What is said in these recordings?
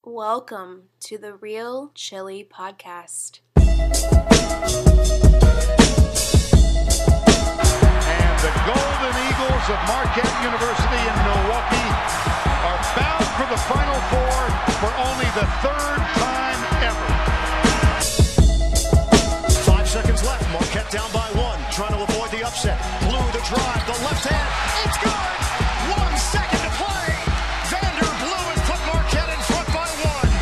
Welcome to the Real Chili Podcast. And the Golden Eagles of Marquette University in Milwaukee are bound for the Final Four for only the third time ever. 5 seconds left. Marquette down by one, trying to avoid the upset. Blue the drive, the left hand. It's good. 1 second to play. Vander Blue has put Marquette in front by one.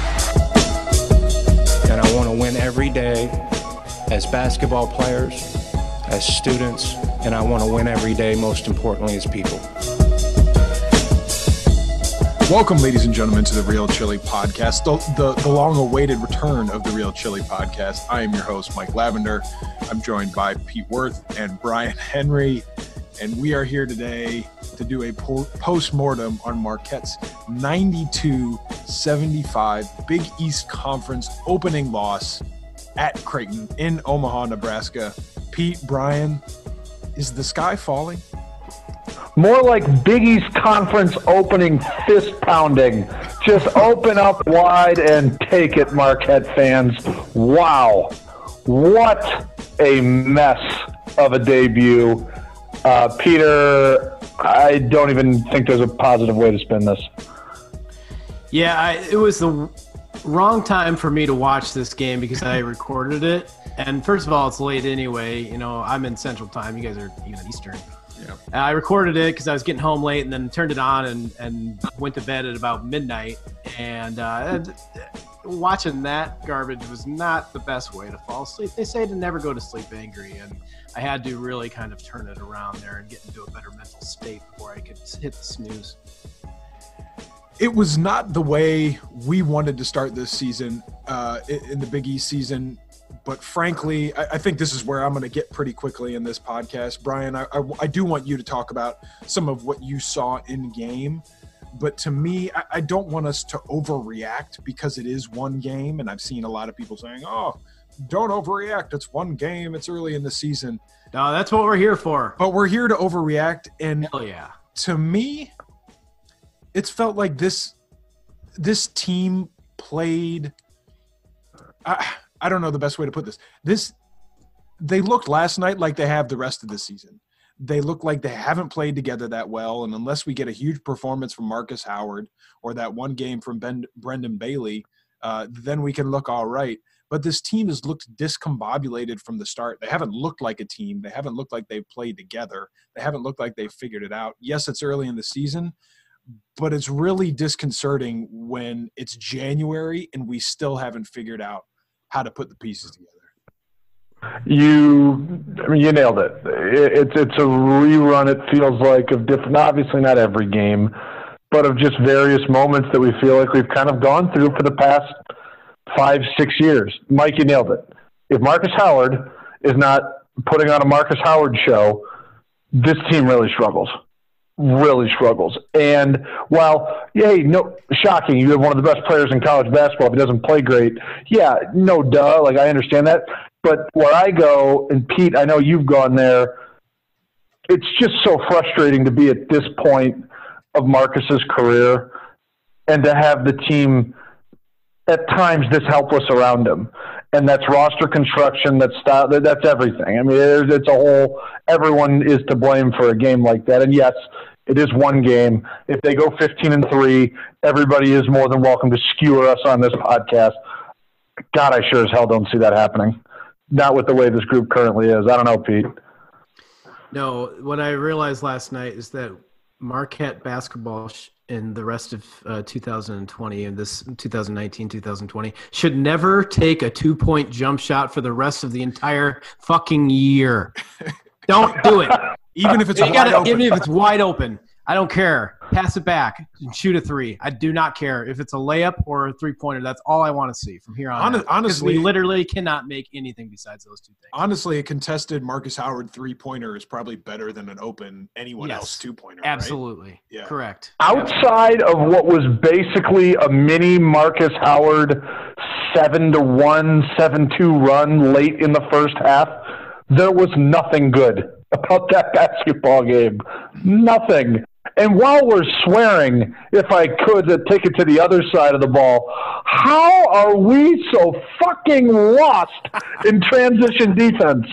And I want to win every day as basketball players, as students, and I want to win every day, most importantly, as people. Welcome, ladies and gentlemen, to the Real Chili Podcast, the long-awaited return of the Real Chili Podcast. I am your host, Mike Lavender. I'm joined by Pete Worth and Brian Henry, and we are here today to do a post-mortem on Marquette's 92-75 Big East Conference opening loss at Creighton in Omaha, Nebraska. Pete, Brian, is the sky falling? More like Big East Conference opening fist pounding. Just open up wide and take it, Marquette fans. Wow. What a mess of a debut. Peter, I don't even think there's a positive way to spin this. Yeah, it was the wrong time for me to watch this game because I recorded it. And first of all, it's late anyway. You know, I'm in Central Time. You guys are even Eastern. Yeah. I recorded it because I was getting home late and then turned it on and went to bed at about midnight. And watching that garbage was not the best way to fall asleep. They say to never go to sleep angry, and I had to really kind of turn it around there and get into a better mental state before I could hit the snooze. It was not the way we wanted to start this season in the Big East season. But frankly, I think this is where I'm going to get pretty quickly in this podcast. Brian, I do want you to talk about some of what you saw in game. But to me, I don't want us to overreact because it is one game. And I've seen a lot of people saying, oh, don't overreact. It's one game. It's early in the season. No, that's what we're here for. But we're here to overreact. And hell yeah. To me, it's felt like this team played I don't know the best way to put this. They looked last night like they have the rest of the season. They look like they haven't played together that well, and unless we get a huge performance from Marcus Howard or that one game from Brendan Bailey, then we can look all right. But this team has looked discombobulated from the start. They haven't looked like a team. They haven't looked like they've played together. They haven't looked like they've figured it out. Yes, it's early in the season, but it's really disconcerting when it's January and we still haven't figured out how to put the pieces together. You nailed it. It's a rerun, it feels like, of different, obviously not every game, but of just various moments that we feel like we've kind of gone through for the past 5-6 years. Mike, you nailed it. If Marcus Howard is not putting on a Marcus Howard show, this team really struggles. And while, shocking, you have one of the best players in college basketball. If he doesn't play great, no duh, like I understand that. But where I go, and Pete, I know you've gone there, it's just so frustrating to be at this point of Marcus's career and to have the team at times this helpless around him. And that's roster construction, that's style, that's everything. I mean, it's a whole, everyone is to blame for a game like that. And yes, it is one game. If they go 15-3, everybody is more than welcome to skewer us on this podcast. God, I sure as hell don't see that happening. Not with the way this group currently is. I don't know, Pete. No, what I realized last night is that Marquette basketball in the rest of 2020 and this 2019-2020 should never take a 2-point jump shot for the rest of the entire fucking year. Don't do it. Even if it's wide open. Even if it's wide open. I don't care. Pass it back and shoot a three. I do not care if it's a layup or a three-pointer. That's all I want to see from here on out. Honestly, we literally cannot make anything besides those two things. Honestly, a contested Marcus Howard three-pointer is probably better than an open anyone else two-pointer. Absolutely. Right? Yeah. Correct. Outside of what was basically a mini Marcus Howard 7-1, 7-2 run late in the first half, there was nothing good about that basketball game. Nothing. And while we're swearing, if I could take it to the other side of the ball, how are we so fucking lost in transition defense?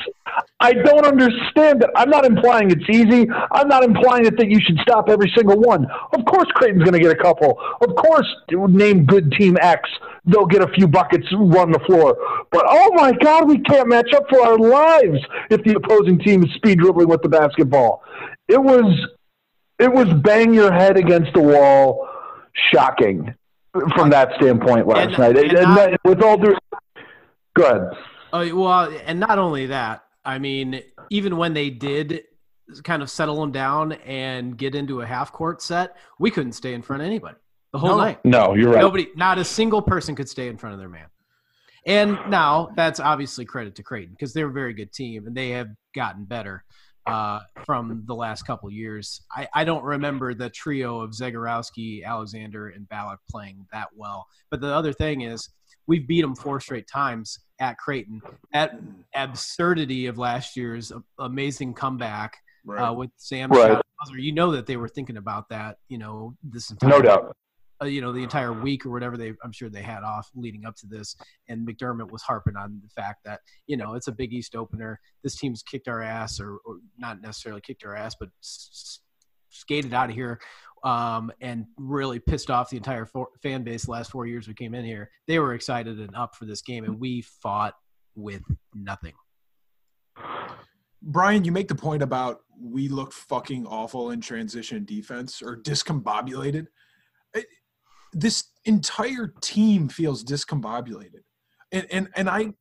I don't understand it. I'm not implying it's easy. I'm not implying that you should stop every single one. Of course Creighton's going to get a couple. Of course, name good team X, they'll get a few buckets, run the floor. But, oh, my God, we can't match up for our lives if the opposing team is speed dribbling with the basketball. It was bang your head against the wall, shocking from that standpoint last night. With all due, go ahead. Oh, well, and not only that, I mean, even when they did kind of settle them down and get into a half-court set, we couldn't stay in front of anybody the whole night. No, you're right. Not a single person could stay in front of their man. And now that's obviously credit to Creighton because they're a very good team and they have gotten better from the last couple of years. I don't remember the trio of Zagorowski, Alexander, and Ballack playing that well. But the other thing is we've beat them 4 straight times at Creighton. That absurdity of last year's amazing comeback with Sam Schauer, you know that they were thinking about that, this entire no doubt. The entire week or whatever I'm sure they had off leading up to this. And McDermott was harping on the fact that, it's a Big East opener. This team's kicked our ass or not necessarily kicked our ass, but skated out of here and really pissed off the entire fan base the last 4 years we came in here. They were excited and up for this game, and we fought with nothing. Brian, you make the point about we looked fucking awful in transition defense or discombobulated. This entire team feels discombobulated. And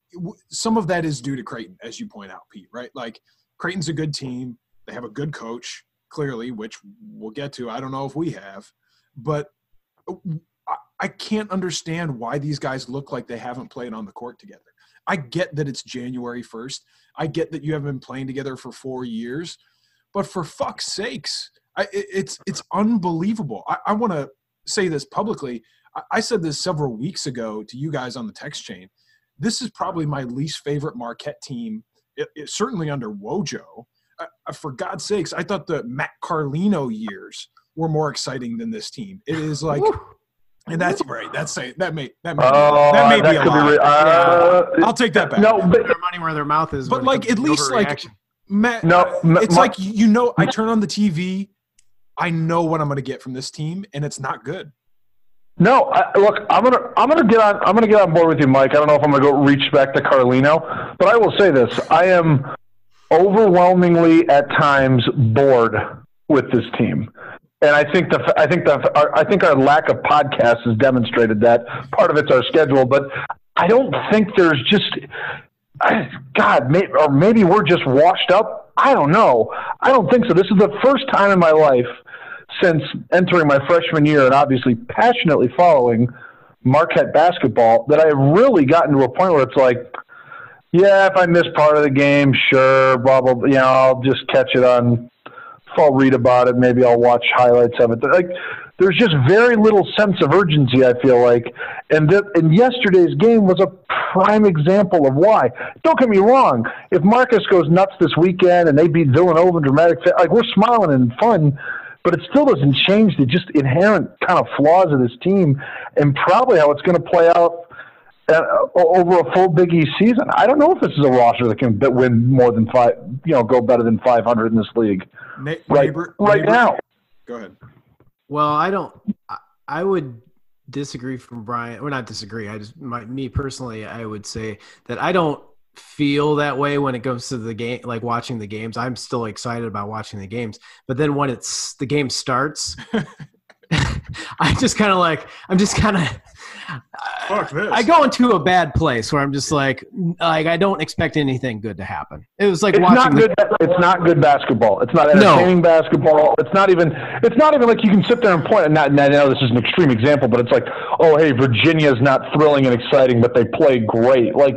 some of that is due to Creighton, as you point out, Pete, right? Like, Creighton's a good team. They have a good coach, clearly, which we'll get to. I don't know if we have. But I can't understand why these guys look like they haven't played on the court together. I get that it's January 1st. I get that you haven't been playing together for 4 years. But for fuck's sakes, it's unbelievable. I want to say this publicly. I said this several weeks ago to you guys on the text chain. This is probably my least favorite Marquette team, certainly under Wojo. For God's sakes, I thought the Matt Carlino years were more exciting than this team. It is like, and that's right. That may be a lie. I'll take that back. No, but their money where their mouth is. But like, at least like, Matt, it's like I turn on the TV. I know what I'm going to get from this team, and it's not good. No, look, I'm gonna get on board with you, Mike. I don't know if I'm gonna go reach back to Carlino, but I will say this: I am overwhelmingly at times bored with this team, and I think our lack of podcasts has demonstrated that. Part of it's our schedule, but I don't think there's just maybe we're just washed up. I don't know. I don't think so. This is the first time in my life since entering my freshman year and obviously passionately following Marquette basketball that I've really gotten to a point where it's like, yeah, if I miss part of the game, sure, blah, blah, blah, I'll just catch it on, if I'll read about it, maybe I'll watch highlights of it. Like, there's just very little sense of urgency, I feel like. And yesterday's game was a prime example of why. Don't get me wrong. If Marcus goes nuts this weekend and they beat Villanova in dramatic, like, we're smiling and fun, but it still doesn't change the just inherent kind of flaws of this team and probably how it's going to play out over a full Big East season. I don't know if this is a roster that can win more than go better than 500 in this league right now. Go ahead. Well, I would disagree from Brian. Or not disagree. Me personally, I would say that I don't feel that way when it comes to the game, like watching the games. I'm still excited about watching the games, but then when the game starts, I'm just kind of fuck this. I go into a bad place where I'm just like I don't expect anything good to happen. It was like it's not good basketball. It's not entertaining basketball. It's not even like you can sit there and point. And I know this is an extreme example, but it's like, oh hey, Virginia's not thrilling and exciting, but they play great. Like,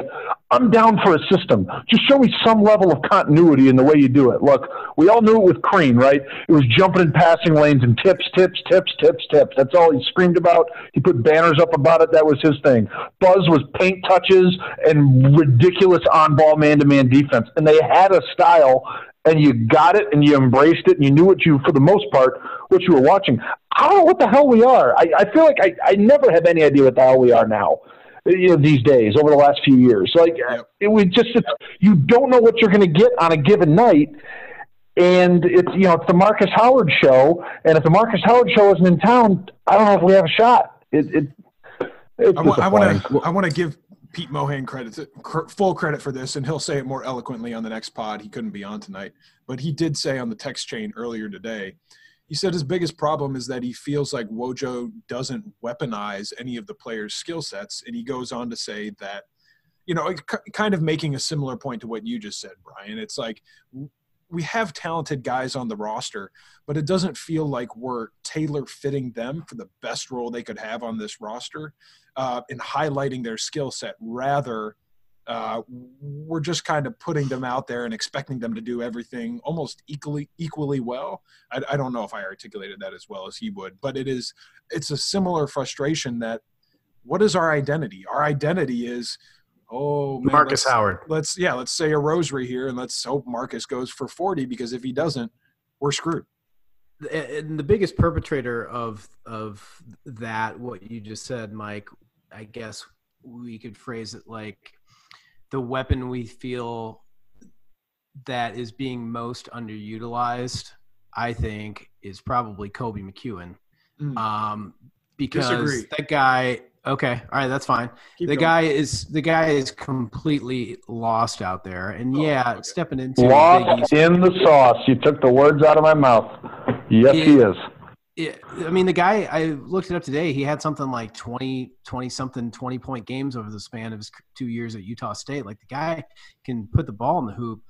I'm down for a system. Just show me some level of continuity in the way you do it. Look, we all knew it with Crean, right? It was jumping in passing lanes and tips. That's all he screamed about. He put banners up about it. That was his thing. Buzz was paint touches and ridiculous on-ball man-to-man defense. And they had a style and you got it and you embraced it and you knew for the most part, what you were watching. I don't know what the hell we are. I feel like I never have any idea what the hell we are now, these days, over the last few years. You don't know what you're going to get on a given night. And it's the Marcus Howard show. And if the Marcus Howard show isn't in town, I don't know if we have a shot. I want to give Pete Mohan full credit for this, and he'll say it more eloquently on the next pod. He couldn't be on tonight, but he did say on the text chain earlier today, he said his biggest problem is that he feels like Wojo doesn't weaponize any of the players' skill sets. And he goes on to say that, kind of making a similar point to what you just said, Brian. It's like we have talented guys on the roster, but it doesn't feel like we're tailor-fitting them for the best role they could have on this roster and highlighting their skill set. Rather, we're just kind of putting them out there and expecting them to do everything almost equally well. I don't know if I articulated that as well as he would, but it's a similar frustration that what is our identity? Our identity is, oh, man, Marcus Howard. Let's say a rosary here, and let's hope Marcus goes for 40, because if he doesn't, we're screwed. And the biggest perpetrator of that, what you just said, Mike, I guess we could phrase it like the weapon we feel that is being most underutilized, I think, is probably Kobe McEwen. Because Disagree. That guy – okay, all right, that's fine. The guy is completely lost out there, and stepping into lost in the sauce. You took the words out of my mouth. Yes, he is. I mean, the guy, I looked it up today. He had something like 20-something 20-point games over the span of his 2 years at Utah State. Like, the guy can put the ball in the hoop,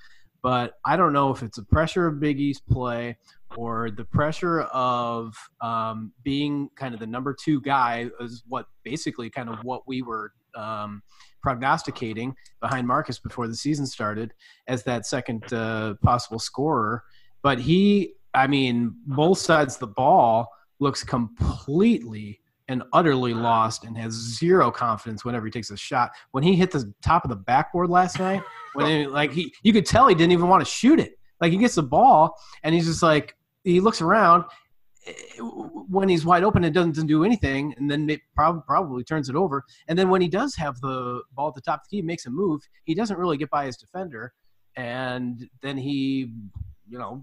but I don't know if it's the pressure of Big East play or the pressure of being kind of the number 2 guy is what basically kind of what we were prognosticating behind Marcus before the season started as that second possible scorer. But both sides of the ball looks completely and utterly lost and has zero confidence whenever he takes a shot. When he hit the top of the backboard last night, you could tell he didn't even want to shoot it. Like, he gets the ball and he's just like, he looks around when he's wide open and doesn't do anything, and then it probably turns it over. And then when he does have the ball at the top of the key, makes a move, he doesn't really get by his defender, and then he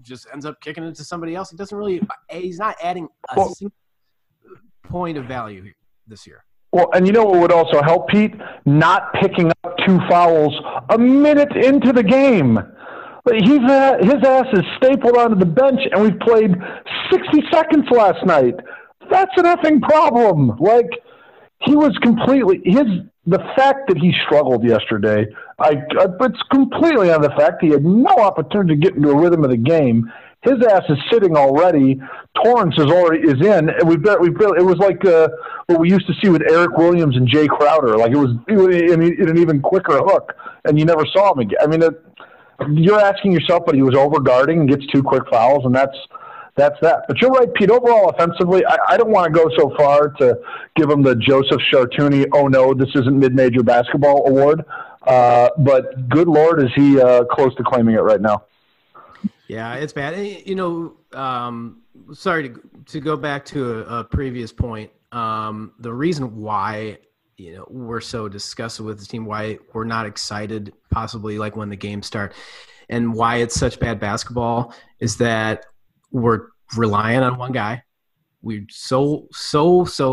just ends up kicking it to somebody else. He doesn't really – he's not adding a single point of value this year. Well, and you know what would also help, Pete? Not picking up 2 fouls a minute into the game. His ass is stapled onto the bench, and we've played 60 seconds last night. That's an effing problem. Like, he was completely – the fact that he struggled yesterday, it's completely on the fact he had no opportunity to get into a rhythm of the game. His ass is sitting already. Torrance is in. And it was like what we used to see with Eric Williams and Jay Crowder. Like, it was an even quicker hook, and you never saw him again. I mean, you're asking yourself, but he was over-guarding and gets 2 quick fouls, and that's that. But you're right, Pete. Overall, offensively, I don't want to go so far to give him the Joseph Chartouni, oh, no, this isn't mid-major basketball award. But good Lord, is he close to claiming it right now. Yeah, it's bad. Sorry to go back to a previous point. The reason why we're so disgusted with the team, why we're not excited possibly like when the games start, and why it's such bad basketball is that we're relying on one guy. We're so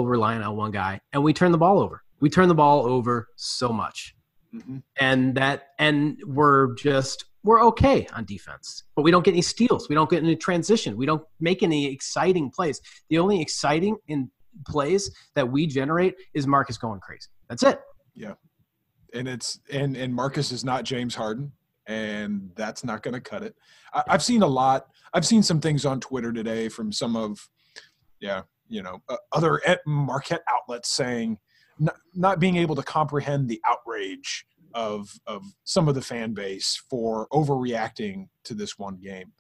reliant on one guy, and we turn the ball over. We turn the ball over so much. Mm-hmm. And we're okay on defense, but we don't get any steals. We don't get any transition. We don't make any exciting plays. The only exciting plays that we generate is Marcus going crazy. That's it. Yeah. And Marcus is not James Harden, and that's not going to cut it. I've seen some things on Twitter today from some of, other Marquette outlets saying not being able to comprehend the outrage of some of the fan base for overreacting to this one game.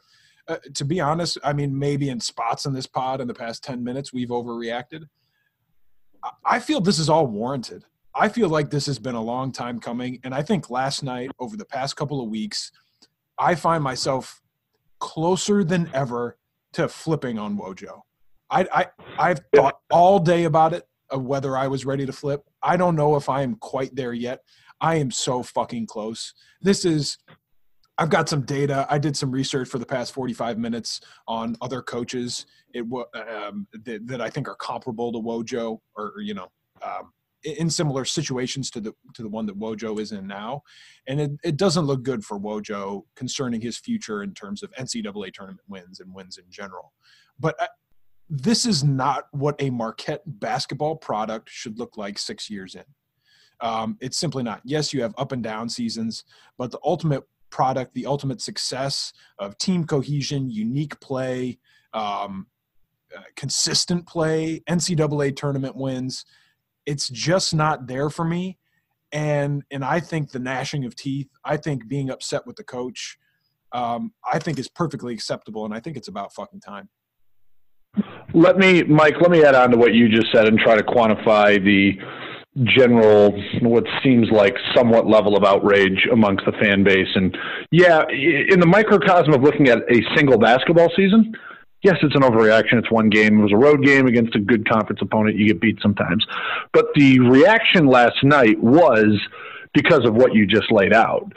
To be honest, I mean, maybe in spots in this pod in the past 10 minutes, we've overreacted. I feel this is all warranted. I feel like this has been a long time coming. And I think last night, over the past couple of weeks, I find myself closer than ever to flipping on Wojo. I've thought all day about it, of whether I was ready to flip. I don't know if I am quite there yet. I am so fucking close. I've got some data. I did some research for the past 45 minutes on other coaches that I think are comparable to Wojo, or in similar situations to the one that Wojo is in now. And it doesn't look good for Wojo concerning his future in terms of NCAA tournament wins and wins in general. But this is not what a Marquette basketball product should look like 6 years in. It's simply not. Yes, you have up and down seasons, but the ultimate product, the ultimate success of team cohesion, unique play, consistent play, NCAA tournament wins, it's just not there for me. And I think the gnashing of teeth, I think being upset with the coach, I think is perfectly acceptable, and I think it's about fucking time. Mike, let me add on to what you just said and try to quantify the general, what seems like somewhat level of outrage amongst the fan base. And yeah, in the microcosm of looking at a single basketball season, yes, it's an overreaction. It's one game. It was a road game against a good conference opponent. You get beat sometimes. But the reaction last night was because of what you just laid out.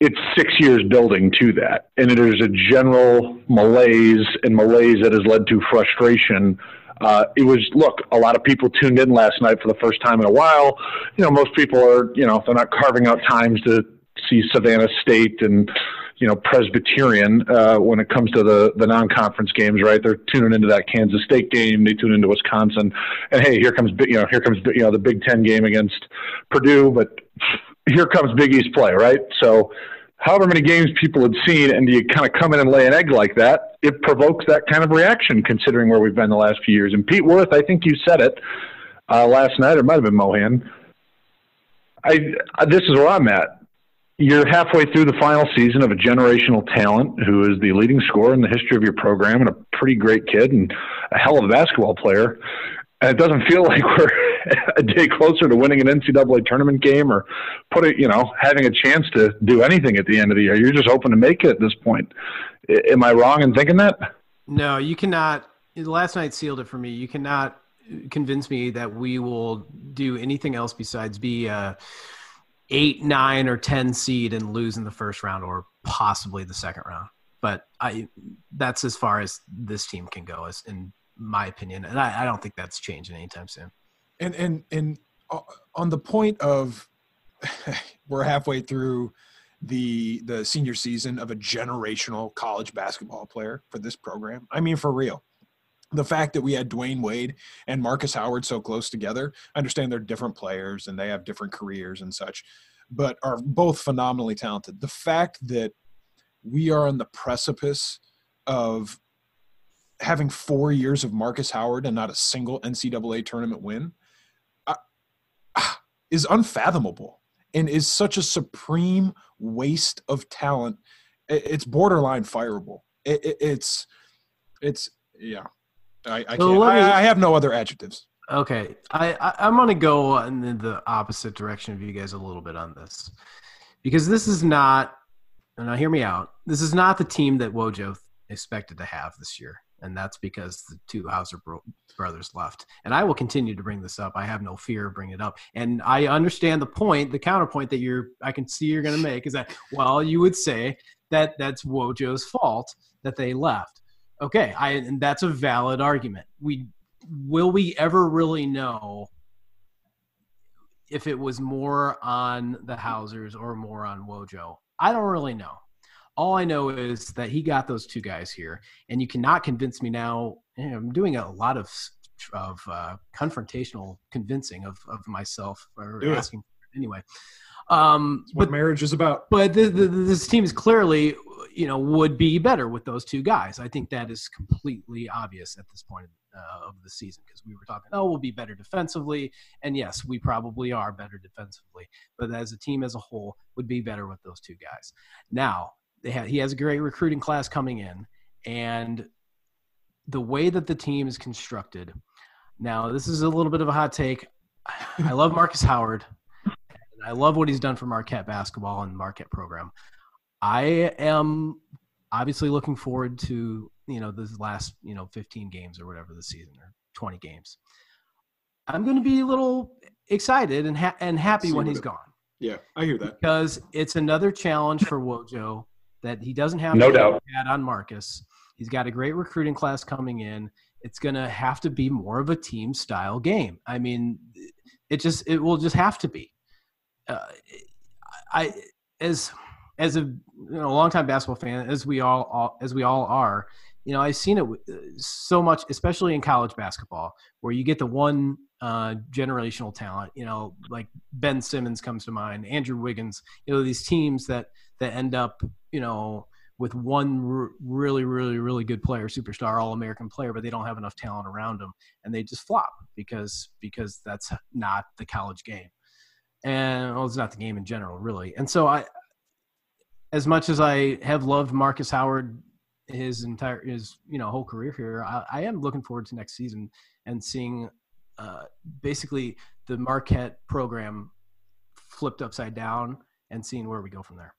It's 6 years building to that. And it is a general malaise that has led to frustration. A lot of people tuned in last night for the first time in a while. Most people are, they're not carving out times to see Savannah State and, Presbyterian when it comes to the non-conference games, right? They're tuning into that Kansas State game. They tune into Wisconsin, and hey, here comes the Big Ten game against Purdue. But here comes Big East play, right? So, however many games people had seen, and you kind of come in and lay an egg like that, it provokes that kind of reaction, considering where we've been the last few years. And Pete Worth, I think you said it last night, or it might have been Mohan. This is where I'm at. You're halfway through the final season of a generational talent who is the leading scorer in the history of your program, and a pretty great kid and a hell of a basketball player. And it doesn't feel like we're a day closer to winning an NCAA tournament game or having a chance to do anything at the end of the year. You're just hoping to make it at this point. Am I wrong in thinking that? No, you cannot. Last night sealed it for me. You cannot convince me that we will do anything else besides be a 8, 9, or 10 seed and lose in the first round or possibly the second round. But that's as far as this team can go, in my opinion. And I don't think that's changing anytime soon. And on the point of we're halfway through the senior season of a generational college basketball player for this program. I mean, for real. The fact that we had Dwayne Wade and Marcus Howard so close together, I understand they're different players and they have different careers and such, but are both phenomenally talented. The fact that we are on the precipice of having 4 years of Marcus Howard and not a single NCAA tournament win is unfathomable and is such a supreme waste of talent. It's borderline fireable. It's yeah. I can't. I have no other adjectives. Okay. I'm going to go in the opposite direction of you guys a little bit on this, because this is not, and now hear me out, this is not the team that Wojo expected to have this year. And that's because the two Hauser brothers left. And I will continue to bring this up. I have no fear of bringing it up. And I understand the counterpoint that I can see you're going to make is that, well, you would say that that's Wojo's fault that they left. Okay, and that's a valid argument. Will we ever really know if it was more on the Hausers or more on Wojo? I don't really know. All I know is that he got those two guys here, and you cannot convince me now. I'm doing a lot of confrontational convincing of myself, or asking anyway. That's what marriage is about. But this team is clearly, would be better with those two guys. I think that is completely obvious at this point of the season, because we were talking, we'll be better defensively. And yes, we probably are better defensively. But as a team as a whole, would be better with those two guys. Now, he has a great recruiting class coming in. And the way that the team is constructed, now this is a little bit of a hot take. I love Marcus Howard. I love what he's done for Marquette basketball and Marquette program. I am obviously looking forward to, this last, 15 games or whatever the season, or 20 games. I'm going to be a little excited and happy when he's gone. Yeah, I hear that. Because it's another challenge for Wojo that he doesn't have No doubt on Marcus. He's got a great recruiting class coming in. It's going to have to be more of a team style game. I mean, it will just have to be. As a longtime basketball fan, as we all are, I've seen it so much, especially in college basketball, where you get the one generational talent, like Ben Simmons comes to mind, Andrew Wiggins, these teams that end up, with one really, really, really good player, superstar, All-American player, but they don't have enough talent around them, and they just flop because that's not the college game. And it's not the game in general, really. And so as much as I have loved Marcus Howard his whole career here, I am looking forward to next season and seeing basically the Marquette program flipped upside down and seeing where we go from there.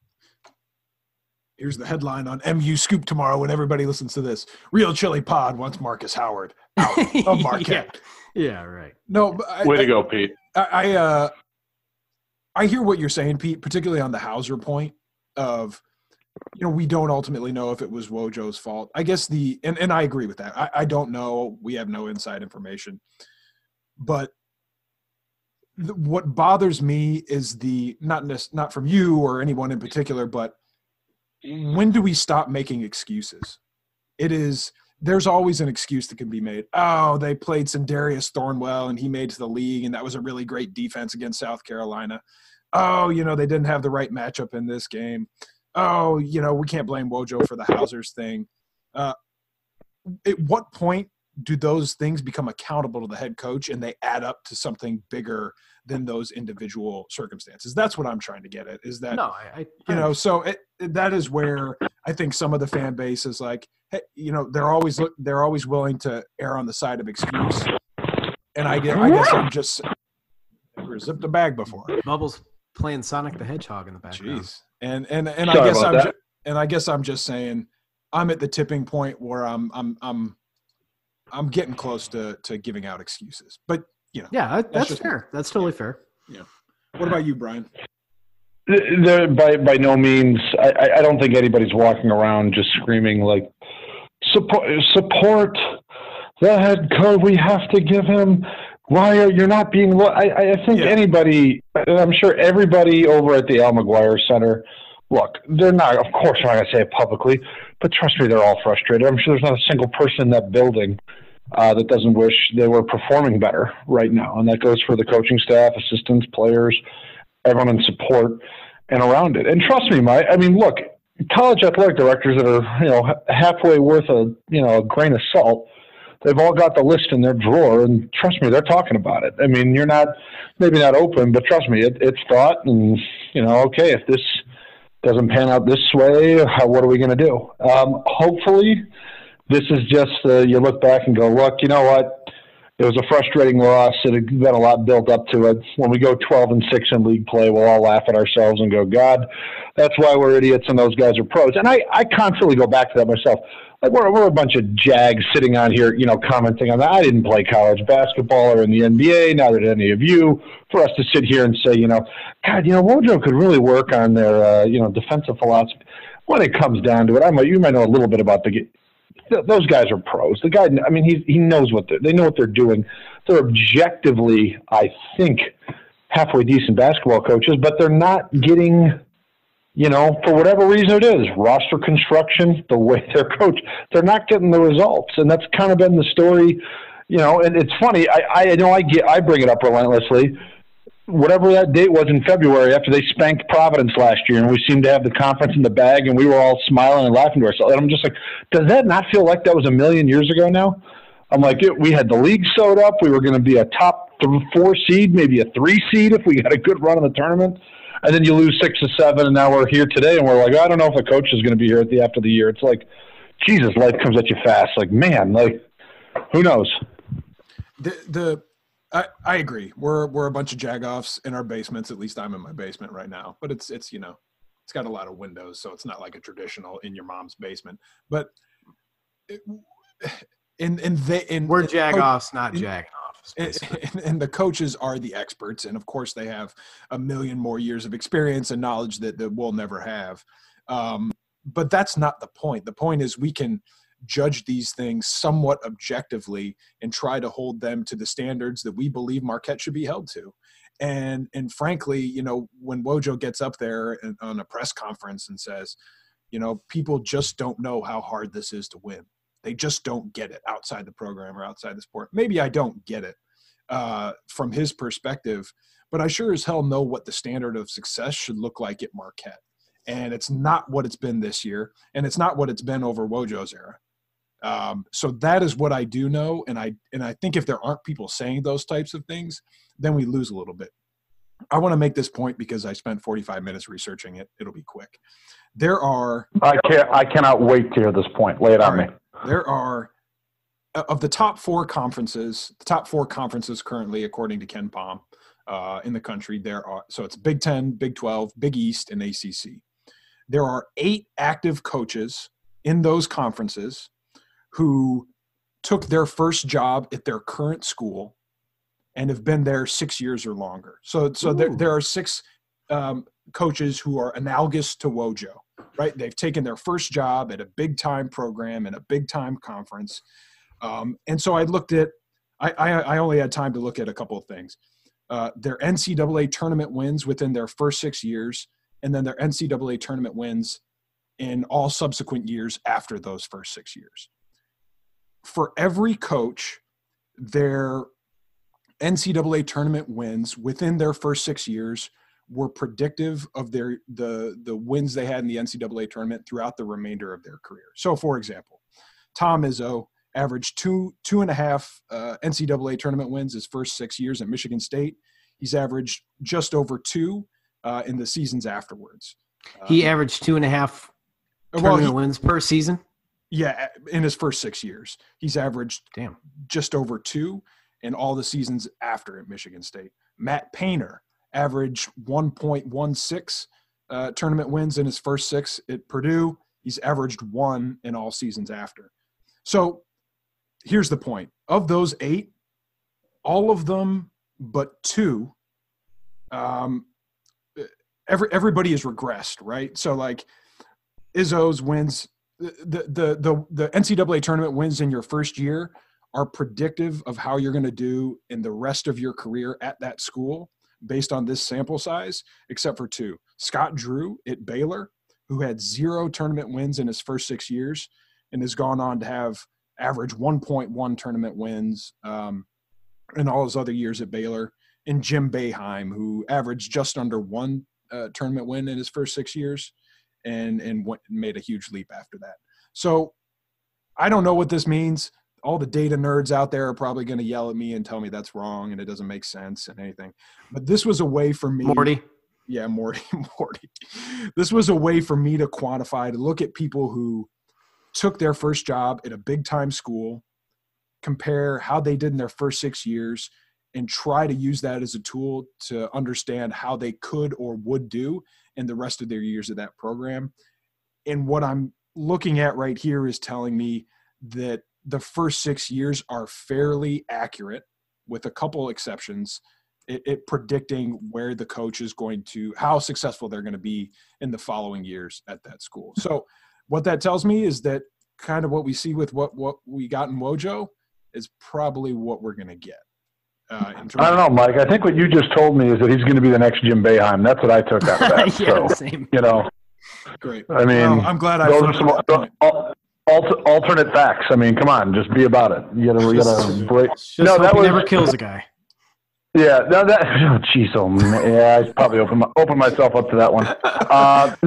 Here's the headline on MU Scoop tomorrow when everybody listens to this. Real Chili Pod wants Marcus Howard out of Marquette. Yeah, right. No, but way to go, Pete. I hear what you're saying, Pete, particularly on the Hauser point of, we don't ultimately know if it was Wojo's fault. I guess and I agree with that. I don't know. We have no inside information. But what bothers me is not from you or anyone in particular, but when do we stop making excuses? There's always an excuse that can be made. Oh, they played Sindarius Thornwell and he made to the league, and that was a really great defense against South Carolina. Oh, they didn't have the right matchup in this game. Oh, we can't blame Wojo for the Hausers thing. At what point do those things become accountable to the head coach and they add up to something bigger than those individual circumstances? That's what I'm trying to get at, is that, so that is where I think some of the fan base is like, hey, they're always willing to err on the side of excuse. And I guess I'm just never zipped a bag before. Bubbles playing Sonic the Hedgehog in the background. Jeez. And I guess I'm just saying I'm at the tipping point where I'm getting close to giving out excuses. But yeah, that's fair. That's totally fair. Yeah. What about you, Brian? By no means. I don't think anybody's walking around just screaming like support the head coach. We have to give him. Why are you not being? I think anybody. I'm sure everybody over at the Al McGuire Center. Look, they're not. Of course, I'm not going to say it publicly, but trust me, they're all frustrated. I'm sure there's not a single person in that building that doesn't wish they were performing better right now, and that goes for the coaching staff, assistants, players, everyone in support and around it. And trust me, look, college athletic directors that are halfway worth a grain of salt. They've all got the list in their drawer, and trust me, they're talking about it. I mean, you're maybe not open, but trust me, it's thought. And okay, if this doesn't pan out this way, what are we going to do? Hopefully, this is just you look back and go, look, you know what? It was a frustrating loss. It had been a lot built up to it. When we go 12-6 in league play, we'll all laugh at ourselves and go, God, that's why we're idiots and those guys are pros. And I constantly go back to that myself. Like we're a bunch of jags sitting on here, commenting on that. I didn't play college basketball or in the NBA, neither did any of you. For us to sit here and say, God, Wojo could really work on their, defensive philosophy. When it comes down to it, you might know a little bit about those guys are pros. The guy, he knows they know what they're doing. They're objectively, I think, halfway decent basketball coaches, but they're not getting. For whatever reason it is, roster construction, the way they're coached, they're not getting the results. And that's kind of been the story, and it's funny. I bring it up relentlessly. Whatever that date was in February after they spanked Providence last year and we seemed to have the conference in the bag and we were all smiling and laughing to ourselves. And I'm just like, does that not feel like that was a million years ago now? I'm like, we had the league sewed up. We were going to be a top 4 seed, maybe a 3 seed if we got a good run in the tournament. And then you lose 6 or 7, and now we're here today, and we're like, I don't know if the coach is going to be here after the year. It's like, Jesus, life comes at you fast. Like, man, who knows? I agree. We're a bunch of jagoffs in our basements. At least I'm in my basement right now. But it's It's got a lot of windows, so it's not like a traditional in your mom's basement. But we're jag-offs, not jagging-offs. And the coaches are the experts, and of course they have a million more years of experience and knowledge that we'll never have. But that's not the point. The point is we can judge these things somewhat objectively and try to hold them to the standards that we believe Marquette should be held to. And frankly, you know, when Wojo gets up there on a press conference and says, you know, people just don't know how hard this is to win. They just don't get it outside the program or outside the sport. Maybe I don't get it from his perspective, but I sure as hell know what the standard of success should look like at Marquette. And it's not what it's been this year, and it's not what it's been over Wojo's era. So that is what I do know, and I think if there aren't people saying those types of things, then we lose a little bit. I want to make this point because I spent 45 minutes researching it. It'll be quick. I cannot wait to hear this point. Lay it on me. There are, of the top four conferences currently, according to Ken Palm, in the country, so it's Big 10, Big 12, Big East, and ACC. There are 8 active coaches in those conferences who took their first job at their current school and have been there 6 years or longer. So there are 6 coaches who are analogous to Wojo, right? They've taken their first job at a big-time program in a big-time conference. And so I looked at – I only had time to look at a couple of things. Their NCAA tournament wins within their first 6 years, and then their NCAA tournament wins in all subsequent years after those first 6 years. For every coach, their NCAA tournament wins within their first 6 years were predictive of the wins they had in the NCAA tournament throughout the remainder of their career. So, for example, Tom Izzo averaged two and a half NCAA tournament wins his first 6 years at Michigan State. He's averaged just over 2 in the seasons afterwards. He averaged 2.5 tournament wins per season? Yeah, in his first 6 years. He's averaged just over 2 in all the seasons after at Michigan State. Matt Painter averaged 1.16 tournament wins in his first 6 at Purdue. He's averaged 1 in all seasons after. So here's the point. Of those 8, all of them but 2, everybody has regressed, right? So like Izzo's wins, the NCAA tournament wins in your first year are predictive of how you're going to do in the rest of your career at that school based on this sample size, except for 2. Scott Drew at Baylor, who had 0 tournament wins in his first 6 years and has gone on to have average 1.1 tournament wins in all his other years at Baylor, and Jim Boeheim, who averaged just under 1 tournament win in his first 6 years and made a huge leap after that. So I don't know what this means. All the data nerds out there are probably going to yell at me and tell me that's wrong and it doesn't make sense and anything. But this was a way for me – Morty. Yeah, Morty. This was a way for me to quantify, to look at people who took their first job at a big-time school, compare how they did in their first 6 years, and try to use that as a tool to understand how they could or would do in the rest of their years of that program. And what I'm looking at right here is telling me that the first 6 years are fairly accurate, with a couple exceptions, it predicting where the coach is going to, how successful they're going to be in the following years at that school. So what that tells me is that kind of what we see with what we got in Wojo is probably what we're going to get. I don't know, Mike. I think what you just told me is that he's going to be the next Jim Boeheim. That's what I took out of that. Yeah, so, same. You know, Great. I mean, I'm glad I those are some alternate facts. I mean, come on, just be about it. You gotta break. No, that never kills a guy. Yeah, oh man, yeah, I probably opened myself up to that one. That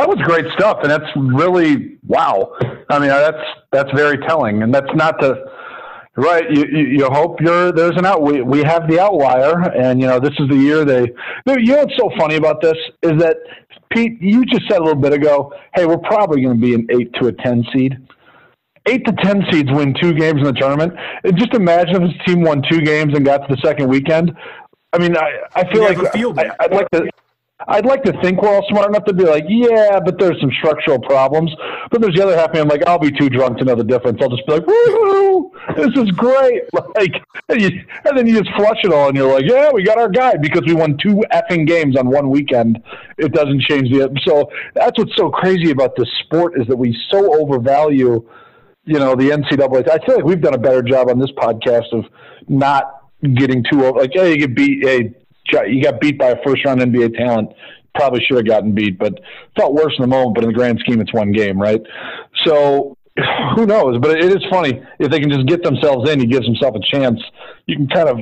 was great stuff, and that's really wow. I mean, that's very telling, and that's not the right. You hope there's an out. We have the outlier, and this is the year they. What's so funny about this is that Pete, you just said a little bit ago, hey, we're probably going to be an 8 to a 10 seed. 8 to 10 seeds win 2 games in the tournament. And just imagine if this team won 2 games and got to the second weekend. I mean, I feel like I'd like to. I'd like to think we're all smart enough to be like, yeah, but there's some structural problems. But there's the other half of me, I'm like, I'll be too drunk to know the difference. I'll just be like, woo-hoo, this is great. Like, and then you just flush it all, and you're like, yeah, we got our guy because we won 2 effing games on one weekend. It doesn't change the – so that's what's so crazy about this sport is that we so overvalue, the NCAA. I feel like we've done a better job on this podcast of not getting too – like, hey, you get beat – you got beat by a first-round NBA talent. Probably should have gotten beat, but felt worse in the moment. But in the grand scheme, it's one game, right? So who knows? But it is funny if they can just get themselves in. He gives himself a chance. You can kind of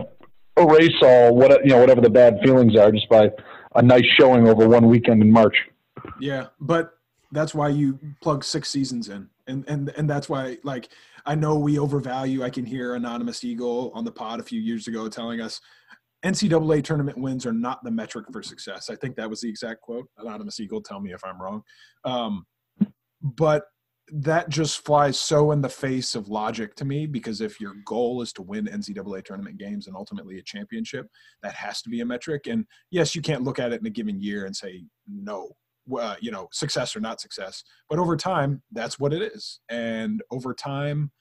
erase all whatever the bad feelings are just by a nice showing over one weekend in March. Yeah, but that's why you plug 6 seasons in, and that's why I know we overvalue. I can hear Anonymous Eagle on the pod a few years ago telling us NCAA tournament wins are not the metric for success. I think that was the exact quote. Anonymous Eagle, tell me if I'm wrong. But that just flies so in the face of logic to me, because if your goal is to win NCAA tournament games and ultimately a championship, that has to be a metric. And yes, you can't look at it in a given year and say, no, success or not success. But over time, that's what it is. And over time,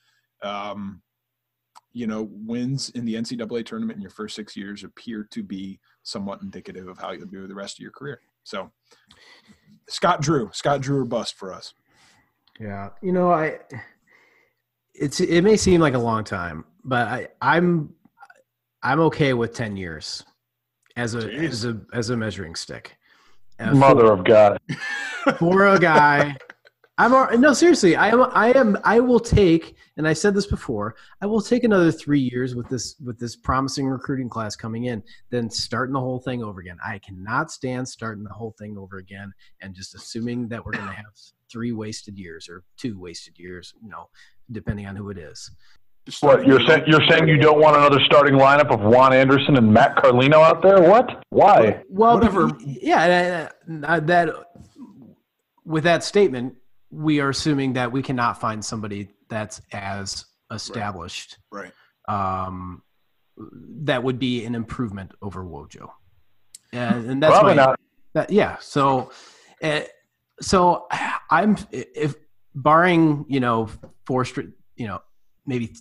wins in the NCAA tournament in your first 6 years appear to be somewhat indicative of how you'll do the rest of your career. So Scott Drew or bust for us. Yeah. It may seem like a long time, but I'm okay with 10 years as a measuring stick. Mother of God. For a guy. No, seriously, I will take, and I said this before, I will take another 3 years with this promising recruiting class coming in, then starting the whole thing over again. I cannot stand starting the whole thing over again and just assuming that we're going to have 3 wasted years or 2 wasted years, depending on who it is. What, you're saying you don't want another starting lineup of Juan Anderson and Matt Carlino out there? What? Why? Well, whatever. Yeah, that with that statement, we are assuming that we cannot find somebody that's as established. Right. That would be an improvement over Wojo. And that's probably not. So I'm, if barring, 4 straight, maybe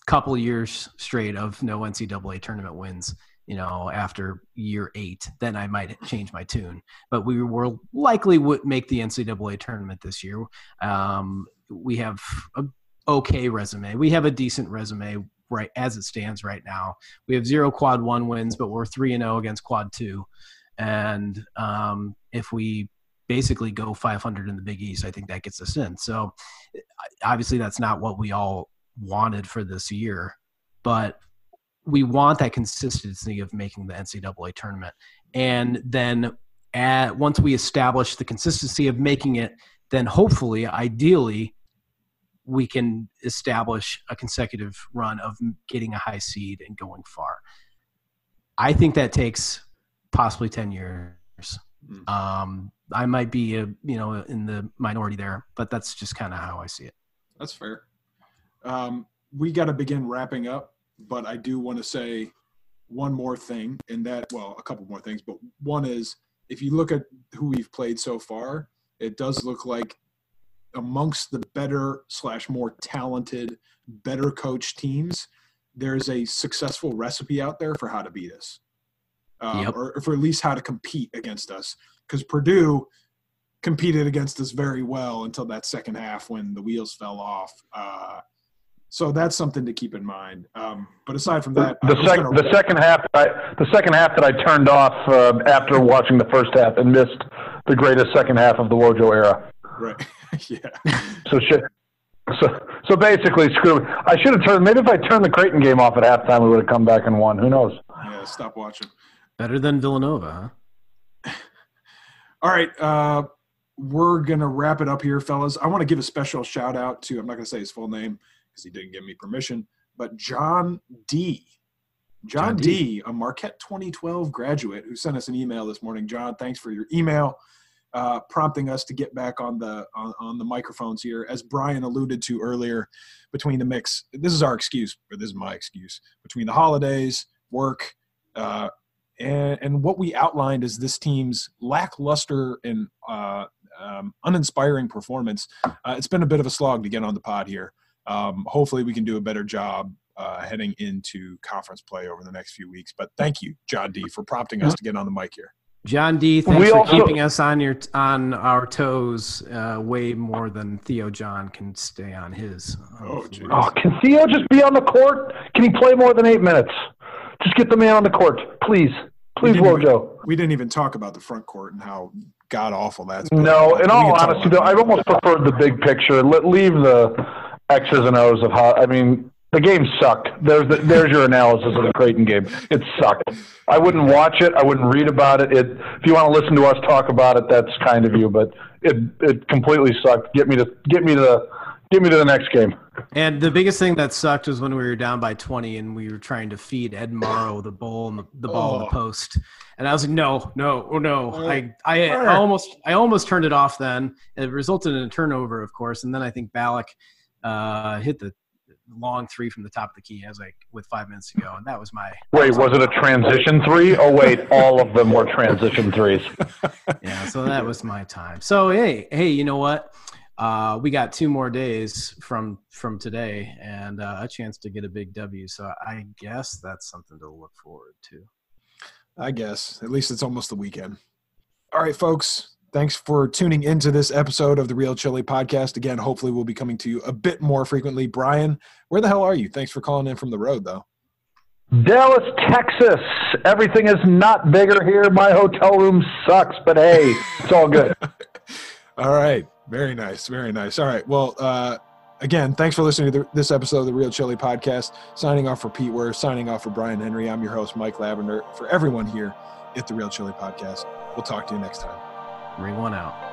couple years straight of no NCAA tournament wins, after year 8, then I might change my tune. But we will likely would make the NCAA tournament this year. We have an okay resume. We have a decent resume right as it stands right now. We have 0 quad 1 wins, but we're 3-0 against quad 2. And if we basically go 500 in the Big East, I think that gets us in. So obviously that's not what we all wanted for this year, but we want that consistency of making the NCAA tournament. And then once we establish the consistency of making it, then hopefully, ideally, we can establish a consecutive run of getting a high seed and going far. I think that takes possibly 10 years. I might be, in the minority there, but that's just kind of how I see it. That's fair. We got to begin wrapping up, but I do want to say one more thing, and a couple more things, but one is, if you look at who we've played so far, it does look like amongst the better / more talented, better coached teams, there's a successful recipe out there for how to beat us. Or for at least how to compete against us. Because Purdue competed against us very well until that second half when the wheels fell off. So that's something to keep in mind. But aside from that, the second half that I turned off after watching the first half and missed the greatest second half of the Wojo era. Right. Yeah. So basically, screw it. I should have turned. Maybe if I turned the Creighton game off at halftime, we would have come back and won. Who knows? Yeah. Stop watching. Better than Villanova, huh? All right. We're going to wrap it up here, fellas. I want to give a special shout out to, I'm not going to say his full name because he didn't give me permission, but John D. John D., a Marquette 2012 graduate who sent us an email this morning. John, thanks for your email, prompting us to get back on the microphones here. As Brian alluded to earlier, between the mix, this is our excuse, or this is my excuse, between the holidays, work, And what we outlined is this team's lackluster and uninspiring performance. It's been a bit of a slog to get on the pod here. Hopefully we can do a better job heading into conference play over the next few weeks. But thank you, John D., for prompting us to get on the mic here. John D., thanks for keeping us on our toes way more than Theo John can stay on his. Can Theo just be on the court? Can he play more than 8 minutes? Just get the man on the court, please. Please, Wojo. We didn't even talk about the front court and how god-awful that's been. No, in all honesty, though, I've almost preferred the big picture. Leave the X's and O's of how – I mean, the game sucked. There's your analysis of the Creighton game. It sucked. I wouldn't watch it. I wouldn't read about it. If you want to listen to us talk about it, that's kind of you. But it completely sucked. Get me to the next game. And the biggest thing that sucked was when we were down by 20 and we were trying to feed Ed Morrow the ball in the post. And I was like, no. I almost turned it off then. It resulted in a turnover, of course. And then I think Ballack hit the long three from the top of the key. I was like, with 5 minutes to go. And that was my – Wait, was it a transition three? Oh, wait, all of them were transition threes. Yeah, so that was my time. So, hey, you know what? We got 2 more days from today and a chance to get a big W. So I guess that's something to look forward to. I guess. At least it's almost the weekend. All right, folks. Thanks for tuning into this episode of the Real Chili Podcast. Again, hopefully we'll be coming to you a bit more frequently. Brian, where the hell are you? Thanks for calling in from the road, though. Dallas, Texas. Everything is not bigger here. My hotel room sucks, but hey, it's all good. All right. Very nice. Very nice. All right. Well, again, thanks for listening to this episode of the Real Chili Podcast. Signing off for Pete Ware, signing off for Brian Henry. I'm your host, Mike Lavender. For everyone here at the Real Chili Podcast, we'll talk to you next time. Ring one out.